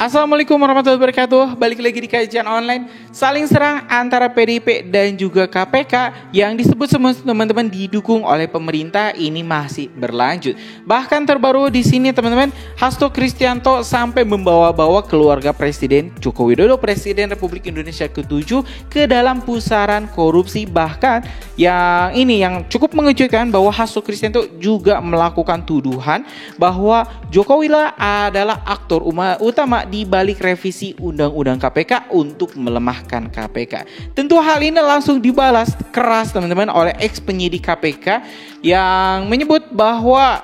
Assalamualaikum warahmatullahi wabarakatuh. Balik lagi di kajian online saling serang antara PDIP dan juga KPK yang disebut semua teman-teman didukung oleh pemerintah ini masih berlanjut. Bahkan terbaru di sini teman-teman, Hasto Kristianto sampai membawa-bawa keluarga Presiden Joko Widodo, Presiden Republik Indonesia ke-7 ke dalam pusaran korupsi. Bahkan yang cukup mengejutkan bahwa Hasto Kristianto juga melakukan tuduhan bahwa Jokowi adalah aktor utama di balik revisi Undang-Undang KPK untuk melemahkan KPK. Tentu hal ini langsung dibalas keras teman-teman oleh ex penyidik KPK yang menyebut bahwa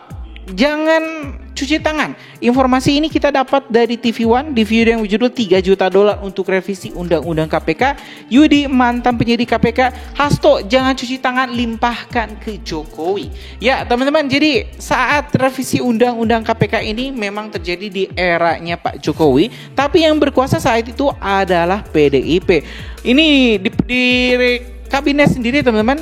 jangan cuci tangan. Informasi ini kita dapat dari TV One di video yang berjudul $3 juta untuk revisi Undang-Undang KPK. Yudi, mantan penyidik KPK, Hasto jangan cuci tangan, limpahkan ke Jokowi. Ya teman-teman, jadi saat revisi Undang-Undang KPK ini memang terjadi di eranya Pak Jokowi, tapi yang berkuasa saat itu adalah PDIP. Ini di kabinet sendiri teman-teman,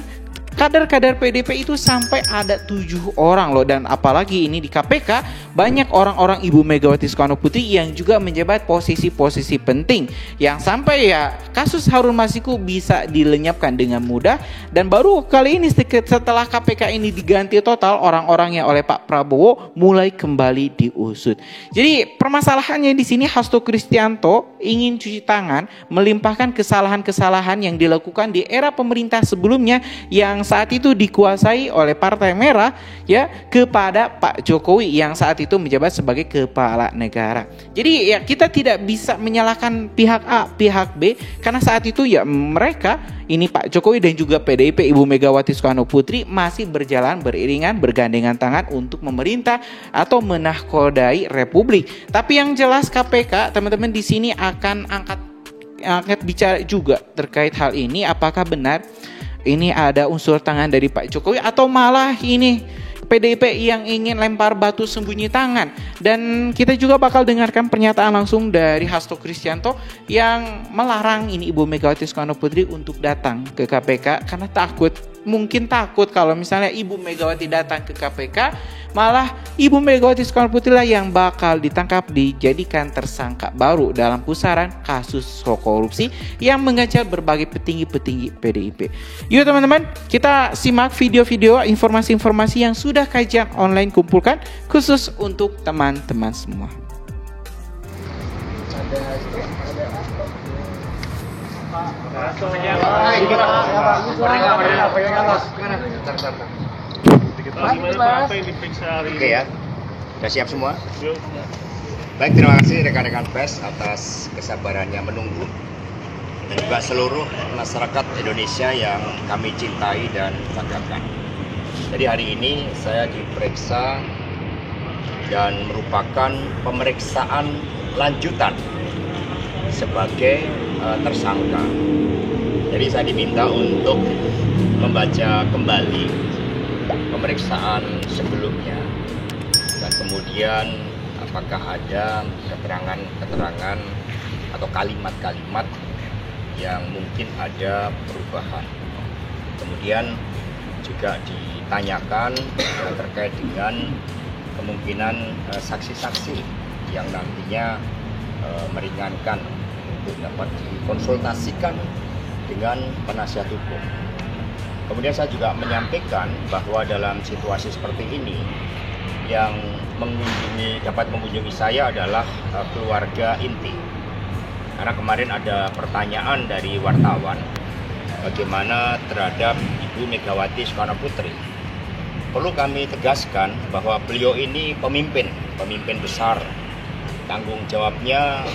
kader-kader PDIP itu sampai ada 7 orang loh. Dan apalagi ini di KPK banyak orang-orang Ibu Megawati Soekarno Putri yang juga menjabat posisi-posisi penting, yang sampai kasus Harun Masiku bisa dilenyapkan dengan mudah. Dan baru kali ini setelah KPK ini diganti total, orang-orangnya oleh Pak Prabowo mulai kembali diusut. Jadi permasalahannya di sini Hasto Kristianto ingin cuci tangan, melimpahkan kesalahan-kesalahan yang dilakukan di era pemerintah sebelumnya yang saat itu dikuasai oleh Partai Merah kepada Pak Jokowi yang saat itu menjabat sebagai kepala negara. Jadi kita tidak bisa menyalahkan pihak A, pihak B, karena saat itu mereka ini Pak Jokowi dan juga PDIP Ibu Megawati Soekarno Putri masih berjalan beriringan, bergandengan tangan untuk memerintah atau menahkodai Republik. Tapi yang jelas KPK teman-teman di sini akan angkat bicara juga terkait hal ini, apakah benar ini ada unsur tangan dari Pak Jokowi atau malah ini PDIP yang ingin lempar batu sembunyi tangan. Dan kita juga bakal dengarkan pernyataan langsung dari Hasto Kristianto yang melarang ini Ibu Megawati Soekarno Putri untuk datang ke KPK karena mungkin takut kalau misalnya Ibu Megawati datang ke KPK, malah Ibu Megawati Soekarno Putri lah yang bakal ditangkap, dijadikan tersangka baru dalam pusaran kasus korupsi yang mengancam berbagai petinggi-petinggi PDIP. Yuk teman-teman, kita simak video-video informasi-informasi yang sudah kajian online kumpulkan khusus untuk teman-teman semua. Oke ya, sudah siap semua? Baik, terima kasih rekan-rekan pers atas kesabarannya menunggu, dan juga seluruh masyarakat Indonesia yang kami cintai dan banggakan. Jadi hari ini saya diperiksa dan merupakan pemeriksaan lanjutan sebagai tersangka. Jadi saya diminta untuk membaca kembali pemeriksaan sebelumnya dan kemudian apakah ada keterangan-keterangan atau kalimat-kalimat yang mungkin ada perubahan. Kemudian juga ditanyakan terkait dengan kemungkinan saksi-saksi yang nantinya meringankan untuk dapat dikonsultasikan dengan penasihat hukum. Kemudian saya juga menyampaikan bahwa dalam situasi seperti ini yang dapat mengunjungi saya adalah keluarga inti. Karena kemarin ada pertanyaan dari wartawan bagaimana terhadap Ibu Megawati Soekarno Putri. Perlu kami tegaskan bahwa beliau ini pemimpin besar. Tanggung jawabnya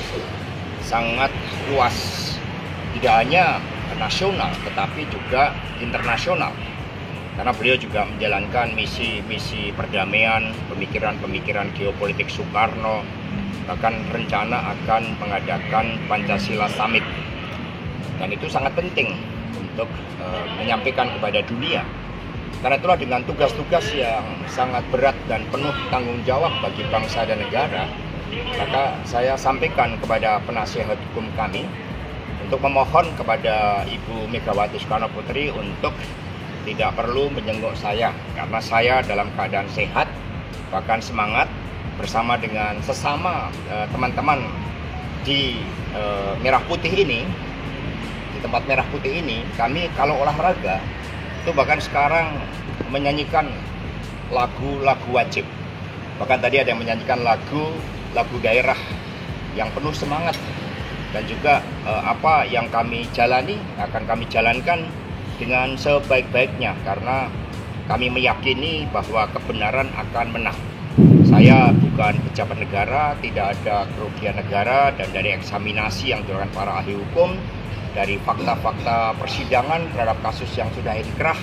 sangat luas, tidak hanya nasional tetapi juga internasional, karena beliau juga menjalankan misi perdamaian, pemikiran geopolitik Soekarno, bahkan rencana akan mengadakan Pancasila Summit, dan itu sangat penting untuk menyampaikan kepada dunia. Karena itulah dengan tugas-tugas yang sangat berat dan penuh tanggung jawab bagi bangsa dan negara, maka saya sampaikan kepada penasihat hukum kami untuk memohon kepada Ibu Megawati Soekarno Putri untuk tidak perlu menjenguk saya, karena saya dalam keadaan sehat, bahkan semangat bersama dengan sesama teman-teman di Merah Putih ini, di tempat Merah Putih ini, kami kalau olahraga itu bahkan sekarang menyanyikan lagu-lagu wajib. Bahkan tadi ada yang menyanyikan lagu daerah yang penuh semangat. Dan juga apa yang kami jalani akan kami jalankan dengan sebaik-baiknya, karena kami meyakini bahwa kebenaran akan menang. Saya bukan pejabat negara, tidak ada kerugian negara, dan dari eksaminasi yang dilakukan para ahli hukum, dari fakta-fakta persidangan terhadap kasus yang sudah inkrah,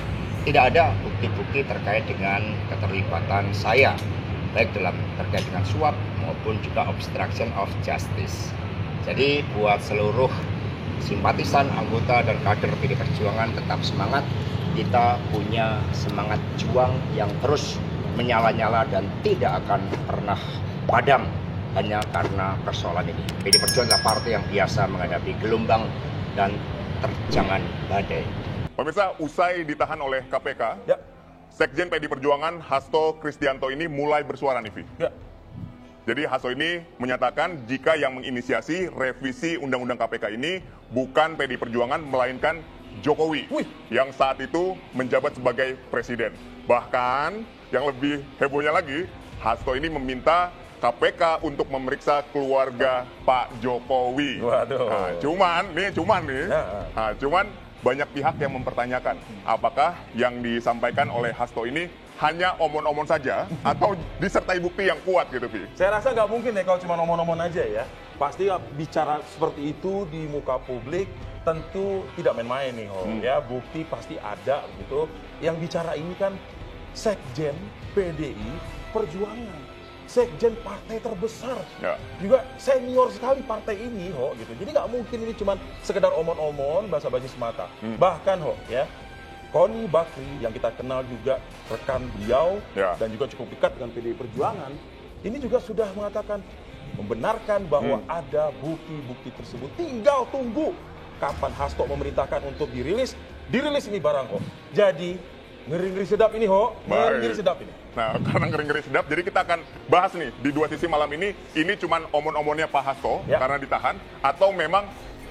tidak ada bukti-bukti terkait dengan keterlibatan saya, baik terkait dengan suap maupun juga obstruction of justice. Jadi buat seluruh simpatisan, anggota, dan kader PD Perjuangan tetap semangat. Kita punya semangat juang yang terus menyala-nyala dan tidak akan pernah padam hanya karena persoalan ini. PD Perjuangan adalah partai yang biasa menghadapi gelombang dan terjangan badai. Pemirsa, usai ditahan oleh KPK, Sekjen PD Perjuangan Hasto Kristianto ini mulai bersuara nih, Vi. Jadi Hasto ini menyatakan jika yang menginisiasi revisi Undang-Undang KPK ini bukan PD Perjuangan melainkan Jokowi yang saat itu menjabat sebagai presiden. Bahkan yang lebih hebohnya lagi, Hasto ini meminta KPK untuk memeriksa keluarga Pak Jokowi. Waduh. Nah, cuman banyak pihak yang mempertanyakan apakah yang disampaikan oleh Hasto ini hanya omon-omon saja atau disertai bukti yang kuat gitu, Vi? Saya rasa nggak mungkin ya kalau cuma omon-omon aja ya. Pasti bicara seperti itu di muka publik tentu tidak main-main nih, ya. Bukti pasti ada gitu. Yang bicara ini kan Sekjen PDI Perjuangan, Sekjen partai terbesar, juga senior sekali partai ini, gitu. Jadi nggak mungkin ini cuma sekedar omon-omon, basa-basi semata. Bahkan, ya, Koni Bakri yang kita kenal juga rekan beliau dan juga cukup dekat dengan PDI Perjuangan, ini juga sudah mengatakan, membenarkan bahwa ada bukti-bukti tersebut. Tinggal tunggu kapan Hasto memerintahkan untuk dirilis ini barang, Jadi ngeri-ngeri sedap ini, ngeri-ngeri sedap ini. Nah, karena ngeri-ngeri sedap, jadi kita akan bahas nih di dua sisi malam ini cuman omon-omonnya Pak Hasto karena ditahan, atau memang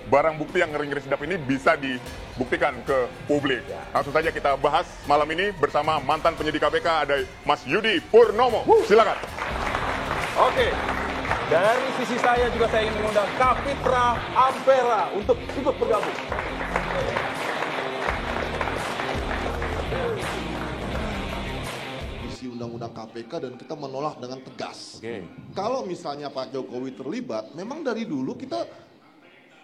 barang bukti yang ngeri-ngeri sedap ini bisa dibuktikan ke publik. Langsung saja kita bahas malam ini bersama mantan penyidik KPK, ada Mas Yudi Purnomo. Silakan. Oke, dari sisi saya juga saya ingin mengundang Kapitra Ampera untuk ikut bergabung. Isi Undang-Undang KPK dan kita menolak dengan tegas. Kalau misalnya Pak Jokowi terlibat, memang dari dulu kita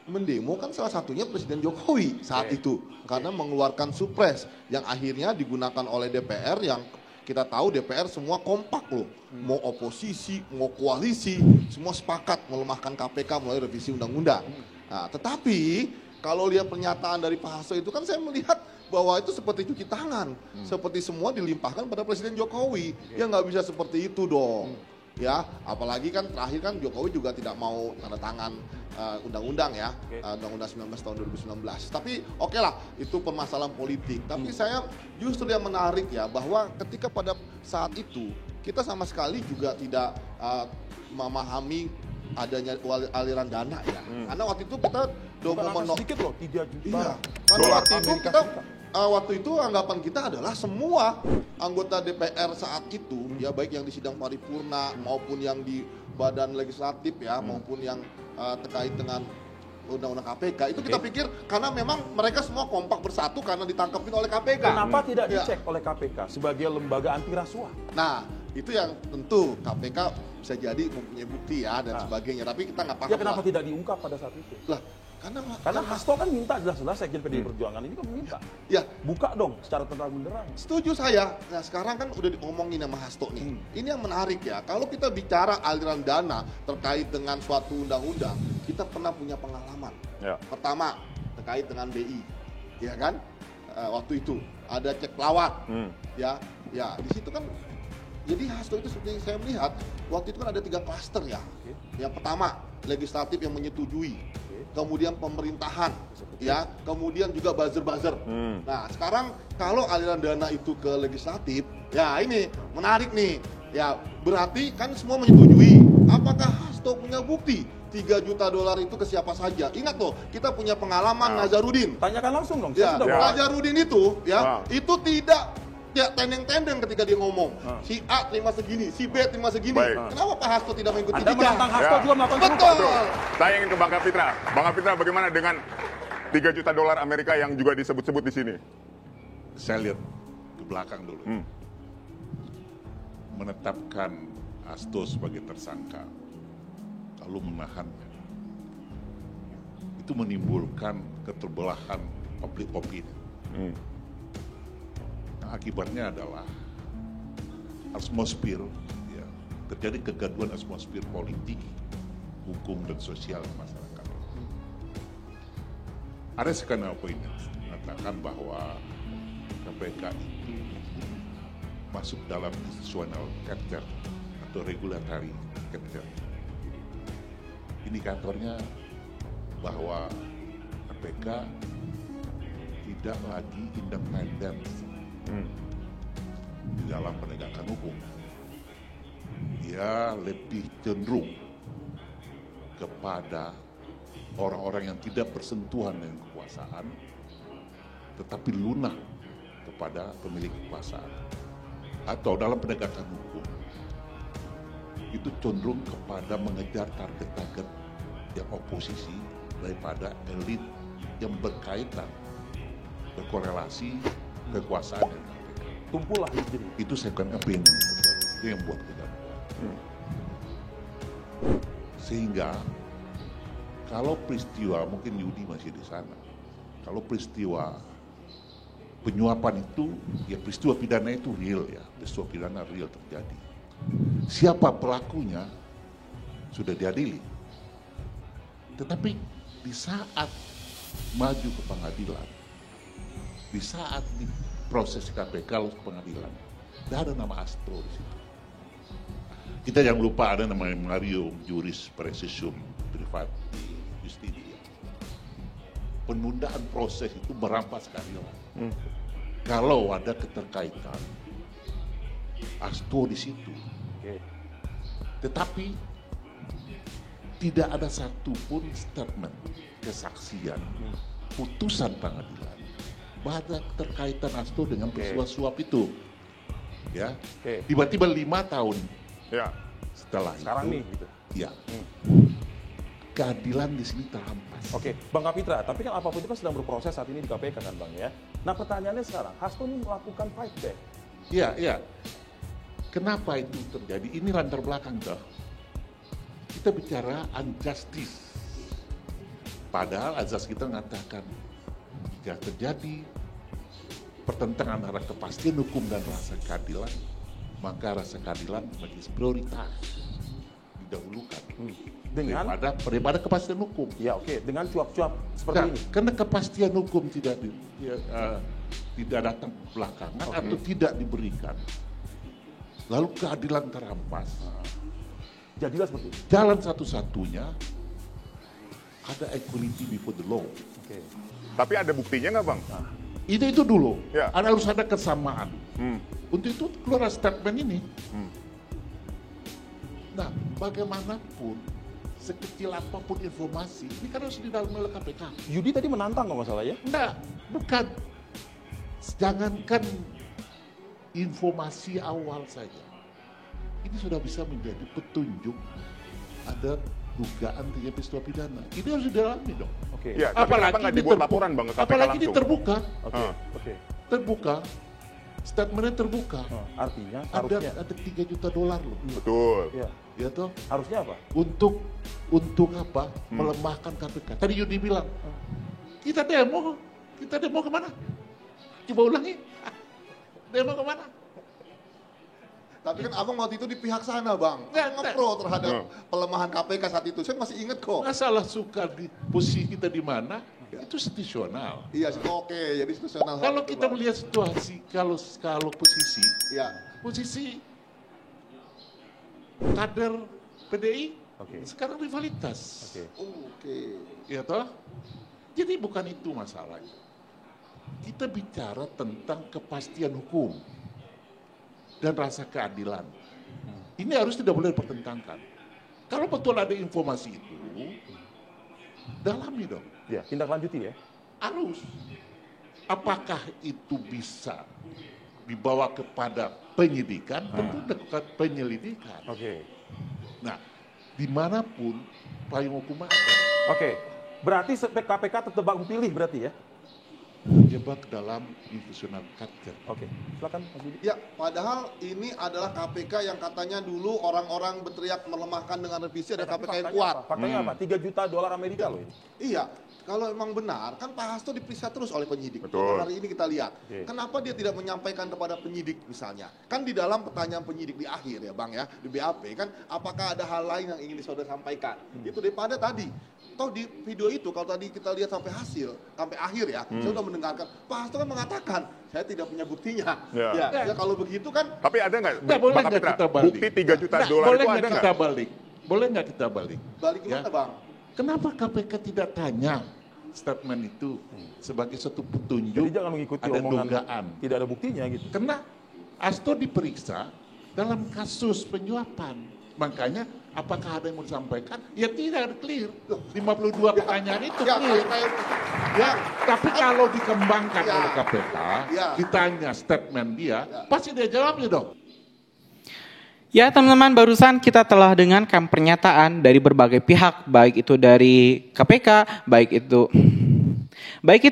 mendemo kan salah satunya Presiden Jokowi saat itu karena mengeluarkan supres yang akhirnya digunakan oleh DPR, yang kita tahu DPR semua kompak loh, mau oposisi mau koalisi semua sepakat melemahkan KPK melalui revisi undang-undang. Nah, tetapi kalau lihat pernyataan dari Pak Hasto itu kan saya melihat bahwa itu seperti cuci tangan, seperti semua dilimpahkan pada Presiden Jokowi. Ya nggak bisa seperti itu dong. Ya, apalagi kan terakhir kan Jokowi juga tidak mau tanda tangan undang-undang ya, Undang-Undang 19 tahun 2019. Tapi oke lah, itu permasalahan politik. Tapi saya justru yang menarik ya, bahwa ketika pada saat itu kita sama sekali juga tidak memahami adanya aliran dana ya. Karena waktu itu kita sedikit loh, 3 juta. Iya, karena waktu itu kita waktu itu anggapan kita adalah semua anggota DPR saat itu, ya baik yang di sidang paripurna maupun yang di badan legislatif ya, maupun yang terkait dengan Undang-Undang KPK, itu kita pikir karena memang mereka semua kompak bersatu karena ditangkapin oleh KPK. Kenapa tidak dicek oleh KPK sebagai lembaga anti rasuah? Nah, itu yang tentu KPK bisa jadi mempunyai bukti ya dan sebagainya, tapi kita nggak paham. Ya kenapa tidak diungkap pada saat itu? Lah, karena Hasto kan minta jelas-jelas Sekjen PDI Perjuangan ini kan minta. Ya, buka dong secara terang-benderang. Setuju saya. Nah, sekarang kan udah ngomongin sama Hasto nih. Ini yang menarik ya. Kalau kita bicara aliran dana terkait dengan suatu undang-undang, kita pernah punya pengalaman. Pertama, terkait dengan BI. Ya kan? Waktu itu ada cek pelawat. Ya, di situ kan jadi Hasto itu seperti saya melihat waktu itu kan ada 3 klaster ya. Yang pertama, legislatif yang menyetujui. Kemudian pemerintahan, ya, kemudian juga buzzer-buzzer. Nah, sekarang kalau aliran dana itu ke legislatif, ya ini menarik nih. Ya, berarti kan semua menyetujui. Apakah Hasto punya bukti 3 juta dolar itu ke siapa saja. Ingat loh, kita punya pengalaman Nazarudin. Tanyakan langsung dong. Ya, Saya sudah bawa. Nazarudin itu itu tidak tendeng-tendeng ketika dia ngomong. Si A terima segini, si B terima segini. Baik. Kenapa Pak Hasto tidak mengikuti Anda jejak? menantang Hasto juga melakukan Betul. Betul. Saya ingin ke Bang Kapitra. Bang Kapitra, bagaimana dengan 3 juta dolar Amerika yang juga disebut-sebut di sini? Saya lihat ke belakang dulu. Menetapkan Hasto sebagai tersangka, lalu menahannya, itu menimbulkan keterbelahan public opinion. Akibatnya adalah atmosfer, ya, terjadi kegaduhan atmosfer politik, hukum dan sosial masyarakat. Ada skenario poin mengatakan bahwa KPK itu masuk dalam institutional capture atau regulatory capture. Indikatornya bahwa KPK tidak lagi independen di dalam penegakan hukum. Dia lebih cenderung kepada orang-orang yang tidak bersentuhan dengan kekuasaan, tetapi lunak kepada pemilik kekuasaan. Atau dalam penegakan hukum, itu cenderung kepada mengejar target-target yang oposisi daripada elit yang berkaitan, berkorelasi kekuasaan dan KPK. Tumpulah hijri. Itu second opinion terjadi. Itu yang buat kegaduhan. Sehingga kalau peristiwa, mungkin Yudi masih di sana, kalau peristiwa penyuapan itu, ya peristiwa pidana itu real ya, peristiwa pidana real terjadi. Siapa pelakunya sudah diadili. Tetapi di saat maju ke pengadilan, di saat di proses KPK lalu ke pengadilan, tidak ada nama Hasto di situ. Kita jangan lupa ada namanya Mario Juris Praesusium Privat Justitia. Penundaan proses itu merampas keadilan. Kalau ada keterkaitan Hasto di situ. Tetapi tidak ada satupun statement, kesaksian, putusan pengadilan bahwa ada keterkaitan Hasto dengan peristiwa suap itu. Ya, tiba-tiba 5 tahun setelah Sekarang itu, nih gitu. ya, keadilan di sini terhampas. Oke, Bang Kapitra, tapi kan apapun itu kan sedang berproses saat ini di KPK kan Bang ya. Nah pertanyaannya sekarang, Hasto ini melakukan fight back. Iya. Kenapa itu terjadi? Ini latar belakang toh. Kita bicara injustice. Padahal azas kita mengatakan jika terjadi pertentangan antara kepastian hukum dan rasa keadilan, maka rasa keadilan menjadi prioritas didahulukan daripada kepastian hukum. Ya oke, dengan cuap-cuap seperti ini. Karena kepastian hukum tidak datang belakangan atau tidak diberikan, lalu keadilan terampas. Jadilah seperti itu. Jalan satu-satunya ada equality before the law. Tapi ada buktinya nggak Bang? Itu dulu. Ya. Harus ada kesamaan. Untuk itu keluar statement ini. Nah, bagaimanapun sekecil apapun informasi, ini kan harus didalami oleh KPK. Yudi tadi menantang kalau nggak salah ya? Enggak, bukan. Jangankan informasi awal saja. Ini sudah bisa menjadi petunjuk ada dugaan terjadi peristiwa pidana. Ini harus didalami dong. Oke. Ya, tapi kenapa nggak dibuat laporan Bang ke KPK apalagi ini langsung? terbuka. Oke. Terbuka. Statementnya terbuka. Artinya harusnya. Ada 3 juta dolar loh. Betul. Ya. Ya toh? Harusnya apa? Untuk apa? Melemahkan KPK. Tadi Yudi bilang, kita demo kemana? Coba ulangi. Demo kemana? Tapi kan abang waktu itu di pihak sana bang, ngepro terhadap pelemahan KPK saat itu. Saya masih ingat kok. Masalah suka di posisi kita di mana, itu situasional. Iya, oke, jadi situasional. Kalau kita melihat situasi, kalau posisi, posisi kader PDI, sekarang rivalitas. Oke. Ya toh? Jadi bukan itu masalahnya. Kita bicara tentang kepastian hukum dan rasa keadilan. Ini harus tidak boleh dipertentangkan. Kalau betul ada informasi itu, dalami dong. Ya, tindak lanjuti ya. Harus. Apakah itu bisa dibawa kepada penyidikan? Tentu lakukan penyelidikan. Oke. Nah, dimanapun payung hukum ada. Oke. Berarti KPK tetap bang pilih berarti ya? Terjebak dalam institutional culture. Oke. Silakan Mas Budi. Ya, padahal ini adalah KPK yang katanya dulu orang-orang berteriak melemahkan dengan revisi ada KPK yang kuat. Faktanya apa? 3 juta dolar Amerika loh ini. Iya, kalau emang benar, kan Pak Hasto diperiksa terus oleh penyidik. Betul. Hari ini kita lihat. Oke. Kenapa dia tidak menyampaikan kepada penyidik misalnya? Kan di dalam pertanyaan penyidik di akhir ya Bang ya, di BAP kan, apakah ada hal lain yang ingin disaudara sampaikan? Itu daripada tadi. Toh di video itu kalau tadi kita lihat sampai akhir ya, saya sudah mendengarkan Pak Hasto kan mengatakan saya tidak punya buktinya. Ya. Ya kalau begitu kan Tapi ada nggak, Nggak, boleh Pak nggak Kapitra, kita balik? bukti 3 juta Nah, dolar boleh itu nggak ada kita nggak? balik? Boleh nggak kita balik? balik gimana Bang? Kenapa KPK tidak tanya statement itu sebagai suatu petunjuk? Jadi jangan mengikuti ada omongan dugaan. tidak ada buktinya gitu. Karena Hasto diperiksa dalam kasus penyuapan. Makanya apakah ada yang mau disampaikan? Ya tidak, clear. 52 pertanyaan itu Ya, clear. Ya, tapi kalau dikembangkan Ya. oleh KPK, Ya. ditanya statement dia, pasti dia jawabnya dong. Ya teman-teman, barusan kita telah dengarkan pernyataan dari berbagai pihak, baik itu dari KPK, baik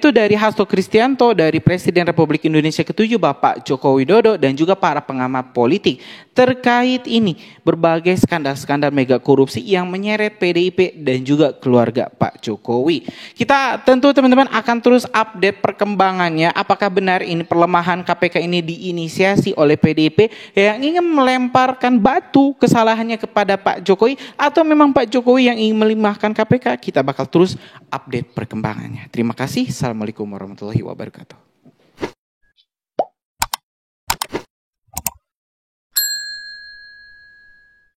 itu dari Hasto Kristianto, dari Presiden Republik Indonesia ke-7 Bapak Joko Widodo, dan juga para pengamat politik terkait ini berbagai skandal-skandal mega korupsi yang menyeret PDIP dan juga keluarga Pak Jokowi. Kita tentu teman-teman akan terus update perkembangannya, apakah benar ini perlemahan KPK ini diinisiasi oleh PDIP yang ingin melemparkan batu kesalahannya kepada Pak Jokowi, atau memang Pak Jokowi yang ingin melemahkan KPK. Kita bakal terus update perkembangannya. Terima kasih. Assalamualaikum warahmatullahi wabarakatuh.